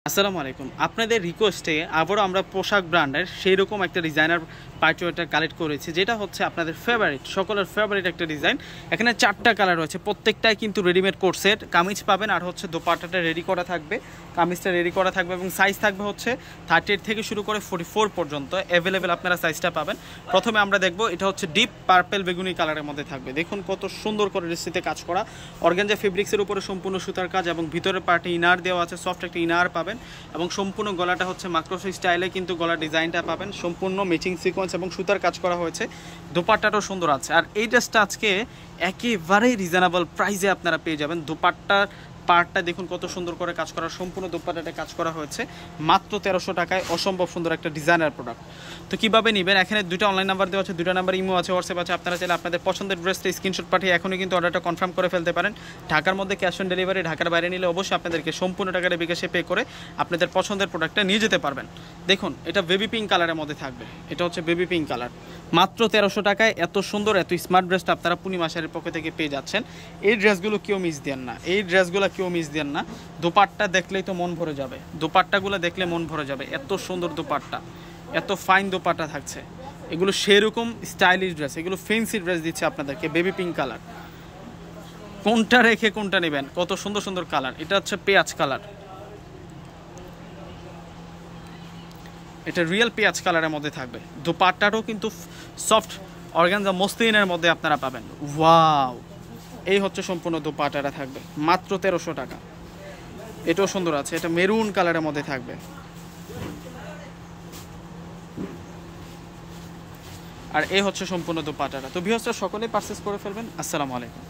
আসসালামু আলাইকুম। আপনাদের রিকোয়েস্টে আবারও আমরা পোশাক ব্র্যান্ডের সেইরকম একটা ডিজাইনার পার্টি ওয়েয়ার কালেক্ট করেছি, যেটা হচ্ছে আপনাদের ফেভারিট, সকলের ফেভারিট একটা ডিজাইন। এখানে 4টা কালার রয়েছে, প্রত্যেকটাই কিন্তু রেডিমেড কোর্সের। কামিজ পাবেন, আর হচ্ছে দোপাট্টাটা রেডি করা থাকবে, কামিজটা রেডি করা থাকবে এবং সাইজ থাকবে হচ্ছে 38 থেকে শুরু করে 44 পর্যন্ত অ্যাভেলেবেল আপনারা সাইজটা পাবেন। প্রথমে আমরা দেখব, এটা হচ্ছে ডিপ পার্পেল বেগুনি কালারের মধ্যে থাকবে। দেখুন কত সুন্দর করে রেসিতে কাজ করা, অর্গানজা ফেব্রিক্সের উপরে সম্পূর্ণ সুতার কাজ এবং ভিতরের পার্টে ইনার দেওয়া আছে, সফট একটা ইনার পাবেন এবং সম্পূর্ণ গলাটা হচ্ছে মাক্রোসি স্টাইলে কিন্তু গলার ডিজাইনটা পাবেন, সম্পূর্ণ ম্যাচিং সিকোয়েন্স এবং সুতার কাজ করা হয়েছে। দোপাট্টাটাও সুন্দর আছে। আর এই ড্রেসটা আজকে একেবারেই রিজনেবল প্রাইসে আপনারা পেয়ে যাবেন। দোপাট্টার পার্টটা দেখুন কত সুন্দর করে কাজ করা, সম্পূর্ণ দোপাট্টাটা কাজ করা হয়েছে মাত্র 1300 টাকায়। অসম্ভব সুন্দর একটা ডিজাইনার প্রোডাক্ট। তো কীভাবে নেবেন, এখানে দুটো অনলাইন নাম্বার দেওয়া আছে, দুটো নাম্বার ইমো আছে, হোয়াটসঅ্যাপ আছে। আপনারা চাইলে আপনাদের পছন্দের ড্রেসটা স্ক্রিনশট পাঠিয়ে এখনই কিন্তু অর্ডারটা কনফার্ম করে ফেলতে পারেন। ঢাকার মধ্যে ক্যাশ অন ডেলিভারি, ঢাকার বাইরে নিলে অবশ্যই আপনাদেরকে সম্পূর্ণ টাকাটা বিকাশে পে করে আপনাদের পছন্দের প্রোডাক্টটা নিয়ে যেতে পারবেন। দেখুন এটা বেবি পিঙ্ক কালারের মধ্যে থাকবে, এটা হচ্ছে বেবি পিঙ্ক কালার। মাত্র 1300 টাকায় এত সুন্দর এত স্মার্ট ড্রেসটা আপনারা পূর্ণিমা শাড়ির পক্ষ থেকে পেয়ে যাচ্ছেন। এই ড্রেসগুলো কেউ মিস দেন না, এই ড্রেসগুলো কেউ মিস দেন না। দোপাট্টা দেখলেই তো মন ভরে যাবে, দোপাট্টাগুলো দেখলে মন ভরে যাবে। এত সুন্দর দোপাট্টা, এত ফাইন দোপাট্টা থাকছে। এগুলো সেরকম স্টাইলিশ ড্রেস, এগুলো ফেন্সি ড্রেস দিচ্ছে আপনাদেরকে। বেবি পিঙ্ক কালার, কোনটা রেখে কোনটা নেবেন, কত সুন্দর সুন্দর কালার। এটা হচ্ছে পেঁয়াজ কালার, এটা রিয়েল পেঁয়াজ কালারের মধ্যে থাকবে। দোপাট্টাটাও কিন্তু সফট অর্গানজা মসলিনের মধ্যে আপনারা পাবেন। ওয়াও, এই হচ্ছে সম্পূর্ণ দোপাট্টাটা থাকবে মাত্র 1300 টাকা। এটাও সুন্দর আছে, এটা মেরুন কালারের মধ্যে থাকবে। আর এই হচ্ছে সম্পূর্ণ দোপাট্টাটা। তো ভিউয়ার্সরা সকলেই পারচেজ করে ফেলবেন। আসসালামু আলাইকুম।